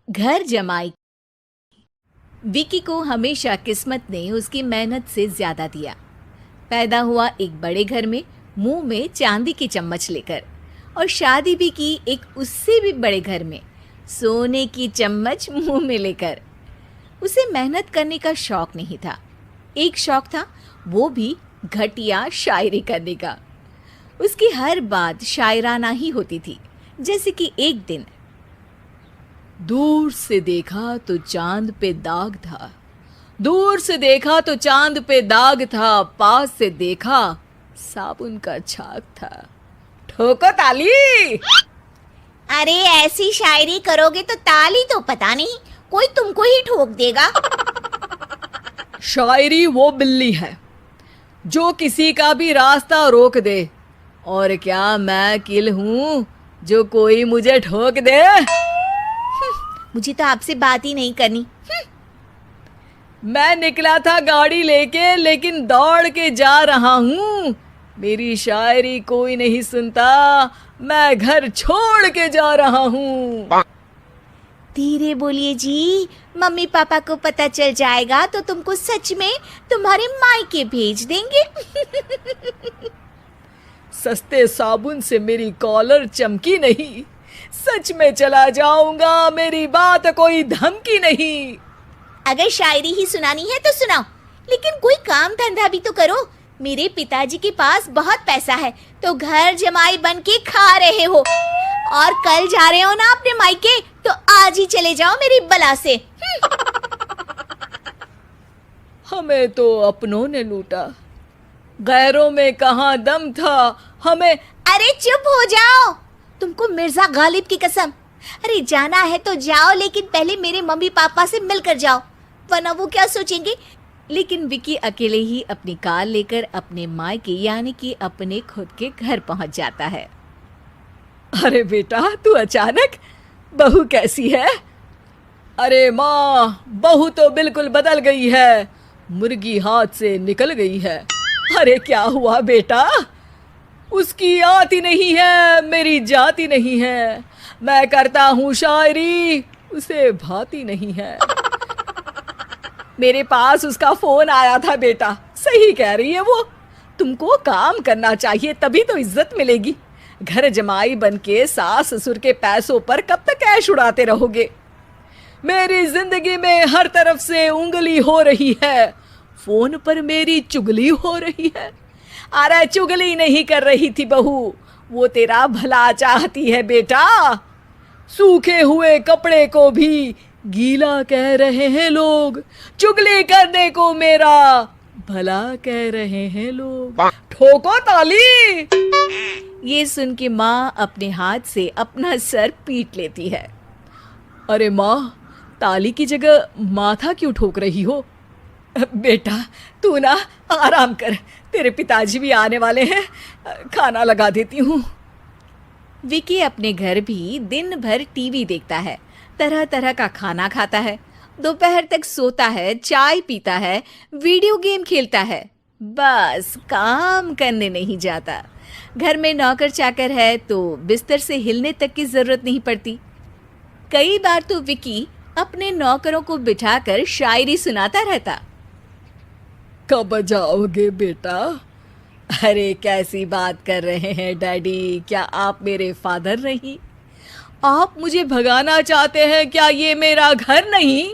घर जमाई। विकी को हमेशा किस्मत ने उसकी मेहनत से ज्यादा दिया। पैदा हुआ एक बड़े घर में, मुंह में चांदी की चम्मच लेकर, और शादी भी की एक उससे भी बड़े घर में, सोने की चम्मच मुंह में लेकर। उसे मेहनत करने का शौक नहीं था। एक शौक था, वो भी घटिया शायरी करने का। उसकी हर बात शायराना ही होती थी। जैसे कि एक दिन, दूर से देखा तो चांद पे दाग था, दूर से देखा तो चांद पे दाग था, पास से देखा साबुन का छाग था। ठोको ताली। अरे ऐसी शायरी करोगे तो ताली तो पता नहीं, कोई तुमको ही ठोक देगा। शायरी वो बिल्ली है जो किसी का भी रास्ता रोक दे, और क्या मैं किल हूं जो कोई मुझे ठोक दे। मुझे तो आपसे बात ही नहीं करनी। मैं निकला था गाड़ी लेके, लेकिन दौड़ के जा रहा हूँ। मेरी शायरी कोई नहीं सुनता, मैं घर छोड़ के जा रहा हूँ। धीरे बोलिए जी, मम्मी पापा को पता चल जाएगा तो तुमको सच में तुम्हारे मायके भेज देंगे। सस्ते साबुन से मेरी कॉलर चमकी नहीं, सच में चला जाऊंगा, मेरी बात कोई धमकी नहीं। अगर शायरी ही सुनानी है तो सुनाओ, लेकिन कोई काम धंधा भी तो करो। मेरे पिताजी के पास बहुत पैसा है, तो घर जमाई बन के खा रहे हो, और कल जा रहे हो ना अपने मायके, तो आज ही चले जाओ मेरी बला से। हमें तो अपनों ने लूटा, गैरों में कहाँ दम था हमें। अरे चुप हो जाओ, तुमको मिर्जा गालिब की कसम। अरे जाना है तो जाओ, लेकिन पहले मेरे मम्मी पापा से मिलकर जाओ, वरना वो क्या सोचेंगे। लेकिन विकी अकेले ही अपनी कार लेकर अपने मायके यानी कि अपने खुद के घर पहुंच जाता है। अरे बेटा, तू अचानक, बहू कैसी है? अरे माँ, बहू तो बिल्कुल बदल गई है, मुर्गी हाथ से निकल गई है। अरे क्या हुआ बेटा? उसकी आती नहीं है, मेरी जाती नहीं है। मैं करता हूँ शायरी, उसे भाती नहीं है। मेरे पास उसका फोन आया था बेटा, सही कह रही है वो। तुमको काम करना चाहिए, तभी तो इज्जत मिलेगी। घर जमाई बनके सास ससुर के पैसों पर कब तक ऐश उड़ाते रहोगे? मेरी जिंदगी में हर तरफ से उंगली हो रही है, फोन पर मेरी चुगली हो रही है। अरे चुगली नहीं कर रही थी बहू, वो तेरा भला चाहती है बेटा। सूखे हुए कपड़े को भी गीला कह रहे हैं लोग, चुगली करने को मेरा भला कह रहे हैं लोग। ठोको ताली। ये सुन के माँ अपने हाथ से अपना सर पीट लेती है। अरे माँ, ताली की जगह माथा क्यों ठोक रही हो? बेटा तू ना आराम कर, तेरे पिताजी भी आने वाले हैं, खाना लगा देती हूँ। विकी अपने घर भी दिन भर टीवी देखता है, तरह तरह का खाना खाता है, दोपहर तक सोता है, चाय पीता है, वीडियो गेम खेलता है, बस काम करने नहीं जाता। घर में नौकर चाकर है तो बिस्तर से हिलने तक की जरूरत नहीं पड़ती। कई बार तो विकी अपने नौकरों को बिठाकर शायरी सुनाता रहता। कब जाओगे बेटा? अरे कैसी बात कर रहे हैं डैडी, क्या आप मेरे फादर नहीं? आप मुझे भगाना चाहते हैं क्या? ये मेरा घर नहीं।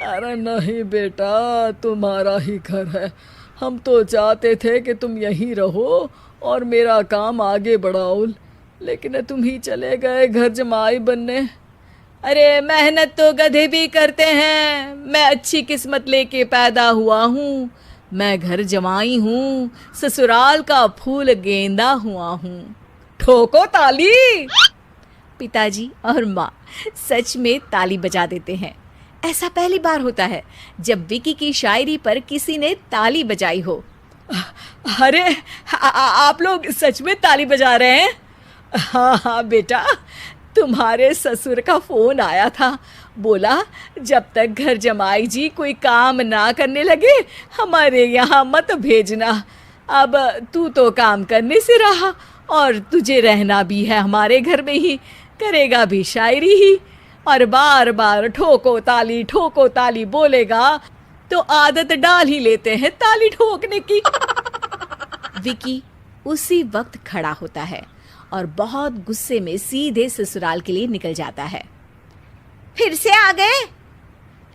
अरे नहीं बेटा, तुम्हारा ही घर है। हम तो चाहते थे कि तुम यहीं रहो और मेरा काम आगे बढ़ाओ, लेकिन तुम ही चले गए घर जमाई बनने। अरे मेहनत तो गधे भी करते हैं, मैं अच्छी किस्मत लेके पैदा हुआ हूँ, मैं घर जमाई हूँ, ससुराल का फूल गेंदा हुआ हूँ। ठोको ताली। पिताजी और माँ सच में ताली बजा देते हैं। ऐसा पहली बार होता है जब विकी की शायरी पर किसी ने ताली बजाई हो। अरे आप लोग सच में ताली बजा रहे हैं? हाँ हाँ बेटा, तुम्हारे ससुर का फोन आया था, बोला जब तक घर जमाई जी कोई काम ना करने लगे हमारे यहाँ मत भेजना। अब तू तो काम करने से रहा और तुझे रहना भी है हमारे घर में ही, करेगा भी शायरी ही। और बार बार ठोको ताली बोलेगा तो आदत डाल ही लेते हैं ताली ठोकने की। विकी उसी वक्त खड़ा होता है और बहुत गुस्से में सीधे ससुराल के लिए निकल जाता है। फिर से आ गए?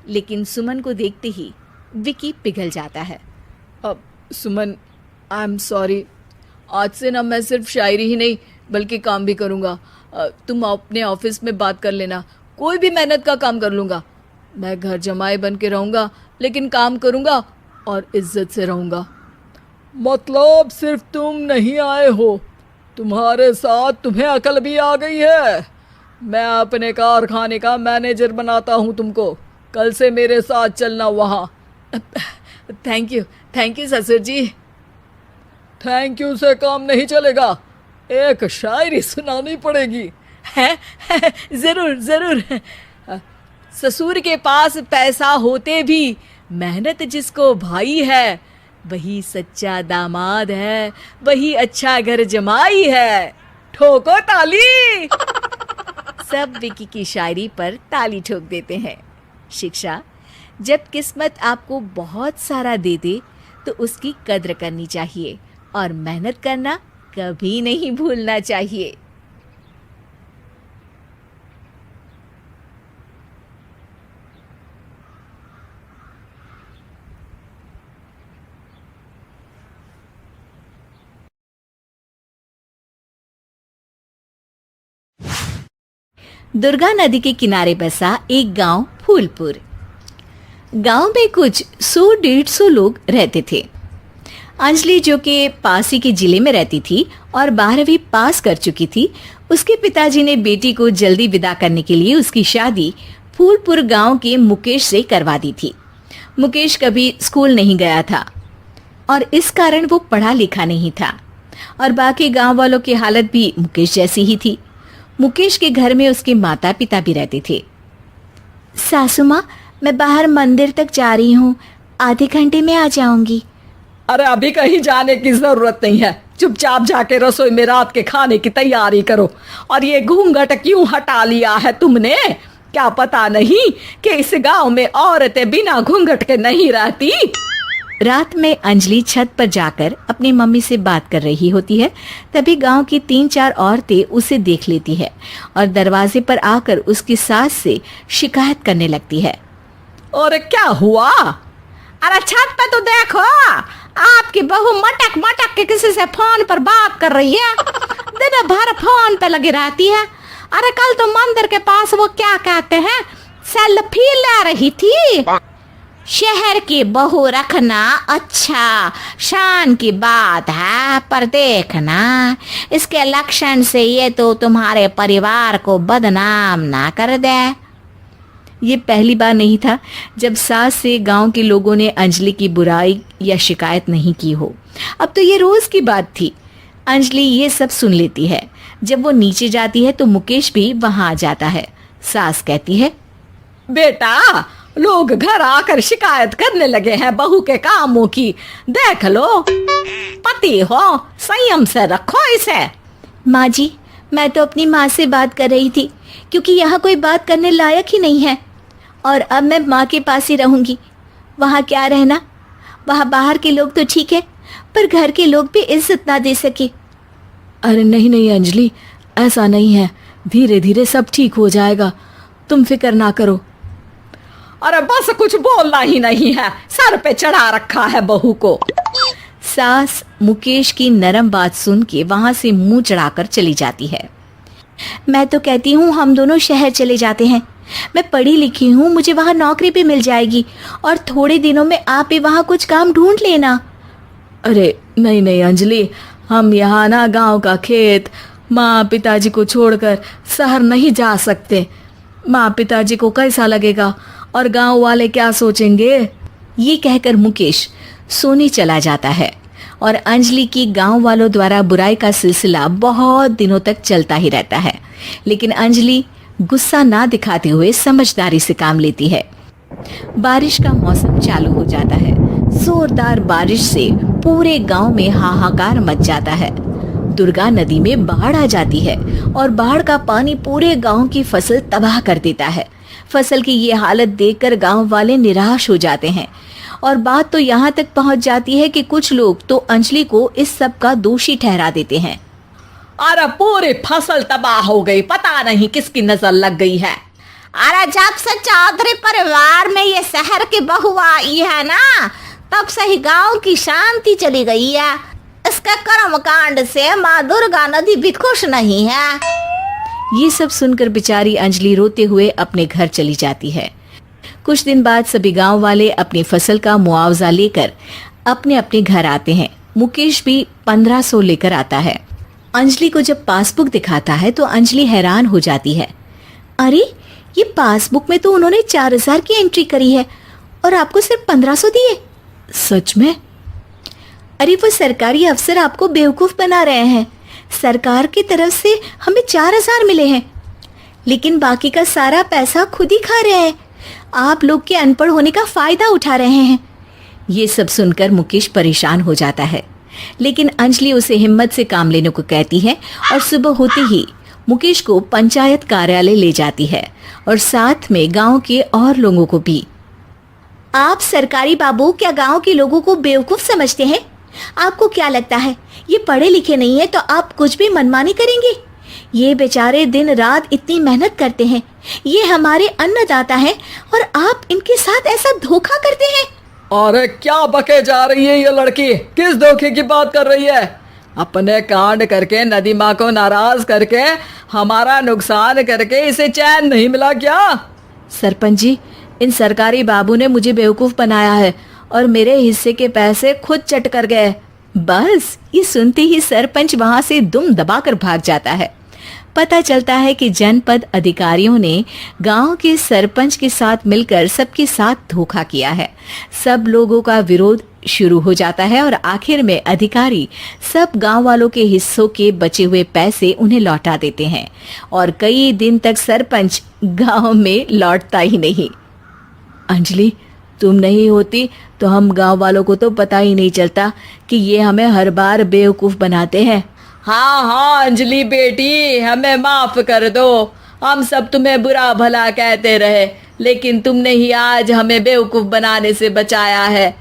लेकिन सुमन को देखते ही विकी पिघल जाता है। अब सुमन, आई एम सॉरी, आज से ना मैं सिर्फ शायरी ही नहीं बल्कि काम भी करूँगा। तुम अपने ऑफिस में बात कर लेना, कोई भी मेहनत का काम कर लूँगा। मैं घर जमाई बन के रहूँगा लेकिन काम करूँगा और इज्जत से रहूँगा। मतलब सिर्फ तुम नहीं आए हो, तुम्हारे साथ तुम्हें अकल भी आ गई है। मैं अपने कारखाने का मैनेजर बनाता हूँ तुमको, कल से मेरे साथ चलना वहाँ। थैंक यू ससुर जी। थैंक यू से काम नहीं चलेगा, एक शायरी सुनानी पड़ेगी। है? जरूर। ससुर के पास पैसा होते भी मेहनत जिसको भाई है, वही सच्चा दामाद है, वही अच्छा घर जमाई है। ठोको ताली। सब विकी की शायरी पर ताली ठोक देते हैं। शिक्षा, जब किस्मत आपको बहुत सारा दे दे तो उसकी कद्र करनी चाहिए और मेहनत करना कभी नहीं भूलना चाहिए। दुर्गा नदी के किनारे बसा एक गांव फूलपुर। गांव में कुछ 100-150 लोग रहते थे। अंजलि, जो कि पास ही के जिले में रहती थी और 12वीं पास कर चुकी थी, उसके पिताजी ने बेटी को जल्दी विदा करने के लिए उसकी शादी फूलपुर गांव के मुकेश से करवा दी थी। मुकेश कभी स्कूल नहीं गया था और इस कारण वो पढ़ा लिखा नहीं था और बाकी गांव वालों की हालत भी मुकेश जैसी ही थी। मुकेश के घर में उसके माता पिता भी रहते थे। सासू माँ, मैं बाहर मंदिर तक जा रही हूँ, आधे घंटे में आ जाऊंगी। अरे अभी कहीं जाने की जरूरत नहीं है, चुपचाप जाके रसोई में रात के खाने की तैयारी करो। और ये घूंघट क्यों हटा लिया है तुमने? क्या पता नहीं कि इस गांव में औरतें बिना घूंघट के नहीं रहती? रात में अंजलि छत पर जाकर अपनी मम्मी से बात कर रही होती है। तभी गांव की 3-4 औरतें उसे देख लेती है और दरवाजे पर आकर उसकी सास से शिकायत करने लगती है। और क्या हुआ? अरे छत पे तो देखो, आपकी बहू मटक मटक के किसी से फोन पर बात कर रही है, दिन भर फोन पे लगी रहती है। अरे कल तो मंदिर के पास वो क्या कहते हैं, सेल्फी ले रही थी। शहर की बहू रखना अच्छा शान की बात है, पर देखना इसके लक्षण से ये तो तुम्हारे परिवार को बदनाम ना कर दे। ये पहली बार नहीं था जब सास से गांव के लोगों ने अंजलि की बुराई या शिकायत नहीं की हो। अब तो ये रोज की बात थी। अंजलि ये सब सुन लेती है। जब वो नीचे जाती है तो मुकेश भी वहां आ जाता है। सास कहती है, बेटा, लोग घर आकर शिकायत करने लगे हैं बहू के कामों की, देख लो। पति हो, संयम से रखो इसे। माँ जी, मैं तो अपनी माँ से बात कर रही थी क्योंकि यहाँ कोई बात करने लायक ही नहीं है और अब मैं माँ के पास ही रहूंगी। वहाँ क्या रहना, वहाँ बाहर के लोग तो ठीक है पर घर के लोग भी इज्जत ना दे सके। अरे नहीं अंजलि, ऐसा नहीं है, धीरे धीरे सब ठीक हो जाएगा, तुम फिक्र ना करो। अरे बस कुछ बोलना ही नहीं है, सर पे चढ़ा रखा है बहू को। सास मुकेश की नरम बात सुन के वहां से मुंह चढ़ाकर चली जाती है। मैं तो कहती हूँ हम दोनों शहर चले जाते हैं। मैं पढ़ी लिखी हूँ, मुझे वहाँ नौकरी भी मिल जाएगी और थोड़े दिनों में आप भी वहाँ कुछ काम ढूंढ लेना। अरे नहीं अंजलि, हम यहाँ ना गांव का खेत, माँ पिताजी को छोड़कर शहर नहीं जा सकते। माँ पिताजी को कैसा लगेगा और गांव वाले क्या सोचेंगे? ये कहकर मुकेश सोने चला जाता है और अंजलि की गांव वालों द्वारा बुराई का सिलसिला बहुत दिनों तक चलता ही रहता है। लेकिन अंजलि गुस्सा ना दिखाते हुए समझदारी से काम लेती है। बारिश का मौसम चालू हो जाता है। जोरदार बारिश से पूरे गांव में हाहाकार मच जाता है। दुर्गा नदी में बाढ़ आ जाती है और बाढ़ का पानी पूरे गांव की फसल तबाह कर देता है। फसल की ये हालत देखकर गांव वाले निराश हो जाते हैं और बात तो यहाँ तक पहुँच जाती है कि कुछ लोग तो अंजलि को इस सब का दोषी ठहरा देते हैं। अरे पूरी फसल तबाह हो गई, पता नहीं किसकी नजर लग गई है। अरे जब से चौधरी परिवार में ये शहर की बहू आई है ना, तब से ही गांव की शांति चली गई है। इसके कर्म कांड से माँ दुर्गा नदी भी खुश नहीं है। ये सब सुनकर बेचारी अंजलि रोते हुए अपने घर चली जाती है। कुछ दिन बाद सभी गांव वाले अपनी फसल का मुआवजा लेकर अपने अपने घर आते हैं। मुकेश भी 1500 लेकर आता है। अंजलि को जब पासबुक दिखाता है तो अंजलि हैरान हो जाती है। अरे ये पासबुक में तो उन्होंने 4000 की एंट्री करी है और आपको सिर्फ 1500 दिए। सच में? अरे वो सरकारी अफसर आपको बेवकूफ बना रहे हैं। सरकार की तरफ से हमें 4000 मिले हैं, लेकिन बाकी का सारा पैसा खुद ही खा रहे हैं। आप लोग के अनपढ़ होने का फायदा उठा रहे हैं। ये सब सुनकर मुकेश परेशान हो जाता है, लेकिन अंजलि उसे हिम्मत से काम लेने को कहती है और सुबह होते ही मुकेश को पंचायत कार्यालय ले जाती है और साथ में गांव के और लोगों को भी। आप सरकारी बाबू क्या गांव के लोगों को बेवकूफ समझते हैं? आपको क्या लगता है ये पढ़े लिखे नहीं है तो आप कुछ भी मनमानी करेंगे? ये बेचारे दिन रात इतनी मेहनत करते हैं, ये हमारे अन्नदाता हैं और आप इनके साथ ऐसा धोखा करते हैं। अरे क्या बके जा रही है ये लड़की, किस धोखे की बात कर रही है? अपने कांड करके नदी माँ को नाराज करके हमारा नुकसान करके इसे चैन नहीं मिला क्या? सरपंच जी, इन सरकारी बाबू ने मुझे बेवकूफ बनाया है और मेरे हिस्से के पैसे खुद चट कर गए। बस ये सुनते ही सरपंच वहां से दुम दबाकर भाग जाता है। पता चलता है कि जनपद अधिकारियों ने गांव के सरपंच के साथ मिलकर सबके साथ धोखा किया है। सब लोगों का विरोध शुरू हो जाता है और आखिर में अधिकारी सब गांव वालों के हिस्सों के बचे हुए पैसे उन्हें लौटा देते हैं और कई दिन तक सरपंच गांव में लौटता ही नहीं। अंजलि, तुम नहीं होती तो हम गांव वालों को तो पता ही नहीं चलता कि ये हमें हर बार बेवकूफ बनाते हैं। हाँ हाँ अंजलि बेटी, हमें माफ कर दो। हम सब तुम्हें बुरा भला कहते रहे, लेकिन तुमने ही आज हमें बेवकूफ बनाने से बचाया है।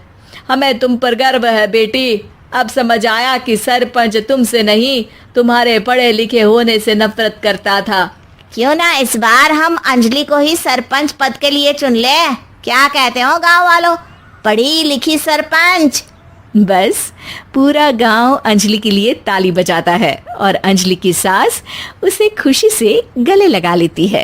हमें तुम पर गर्व है बेटी। अब समझ आया कि सरपंच तुमसे नहीं, तुम्हारे पढ़े लिखे होने से नफरत करता था। क्यों ना इस बार हम अंजलि को ही सरपंच पद के लिए चुन ले? क्या कहते हो गांव वालों? पढ़ी लिखी सरपंच। बस पूरा गांव अंजलि के लिए ताली बजाता है और अंजलि की सास उसे खुशी से गले लगा लेती है।